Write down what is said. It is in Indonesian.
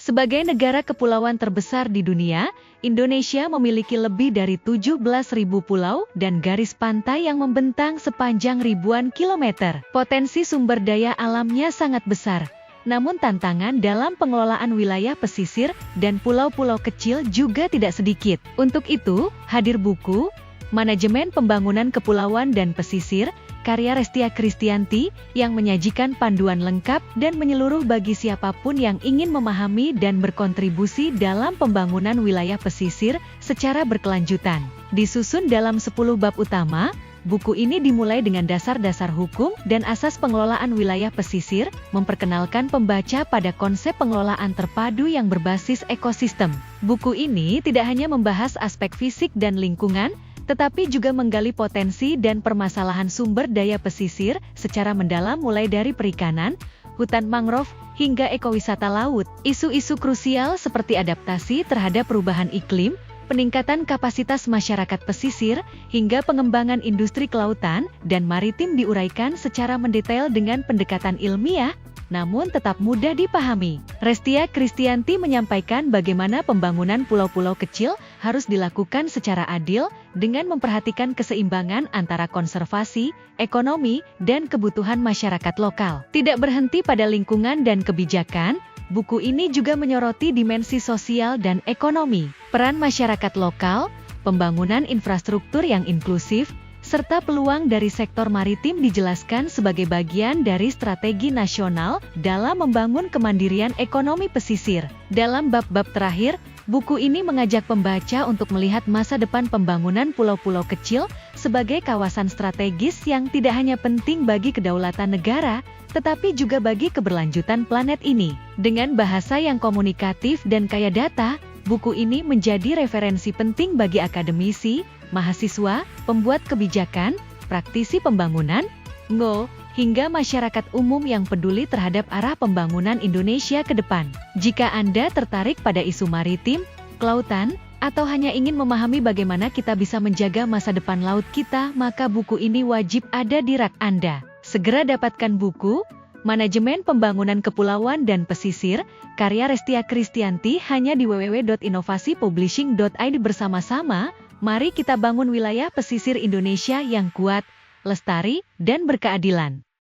Sebagai negara kepulauan terbesar di dunia, Indonesia memiliki lebih dari 17.000 pulau dan garis pantai yang membentang sepanjang ribuan kilometer. Potensi sumber daya alamnya sangat besar, namun tantangan dalam pengelolaan wilayah pesisir dan pulau-pulau kecil juga tidak sedikit. Untuk itu, hadir buku Manajemen Pembangunan Kepulauan dan Pesisir, karya Restia Kristianti, yang menyajikan panduan lengkap dan menyeluruh bagi siapapun yang ingin memahami dan berkontribusi dalam pembangunan wilayah pesisir secara berkelanjutan. Disusun dalam 10 bab utama, buku ini dimulai dengan dasar-dasar hukum dan asas pengelolaan wilayah pesisir, memperkenalkan pembaca pada konsep pengelolaan terpadu yang berbasis ekosistem. Buku ini tidak hanya membahas aspek fisik dan lingkungan, tetapi juga menggali potensi dan permasalahan sumber daya pesisir secara mendalam mulai dari perikanan, hutan mangrove, hingga ekowisata laut. Isu-isu krusial seperti adaptasi terhadap perubahan iklim, peningkatan kapasitas masyarakat pesisir, hingga pengembangan industri kelautan dan maritim diuraikan secara mendetail dengan pendekatan ilmiah, namun tetap mudah dipahami. Restia Kristianti menyampaikan bagaimana pembangunan pulau-pulau kecil harus dilakukan secara adil, dengan memperhatikan keseimbangan antara konservasi, ekonomi, dan kebutuhan masyarakat lokal. Tidak berhenti pada lingkungan dan kebijakan, buku ini juga menyoroti dimensi sosial dan ekonomi, peran masyarakat lokal, pembangunan infrastruktur yang inklusif, serta peluang dari sektor maritim dijelaskan sebagai bagian dari strategi nasional dalam membangun kemandirian ekonomi pesisir. Dalam bab-bab terakhir, buku ini mengajak pembaca untuk melihat masa depan pembangunan pulau-pulau kecil sebagai kawasan strategis yang tidak hanya penting bagi kedaulatan negara, tetapi juga bagi keberlanjutan planet ini. Dengan bahasa yang komunikatif dan kaya data, buku ini menjadi referensi penting bagi akademisi, mahasiswa, pembuat kebijakan, praktisi pembangunan, hingga masyarakat umum yang peduli terhadap arah pembangunan Indonesia ke depan. Jika Anda tertarik pada isu maritim, kelautan, atau hanya ingin memahami bagaimana kita bisa menjaga masa depan laut kita, maka buku ini wajib ada di rak Anda. Segera dapatkan buku Manajemen Pembangunan Kepulauan dan Pesisir, karya Restia Kristianti hanya di www.inovasipublishing.id. Bersama-sama, mari kita bangun wilayah pesisir Indonesia yang kuat, lestari, dan berkeadilan.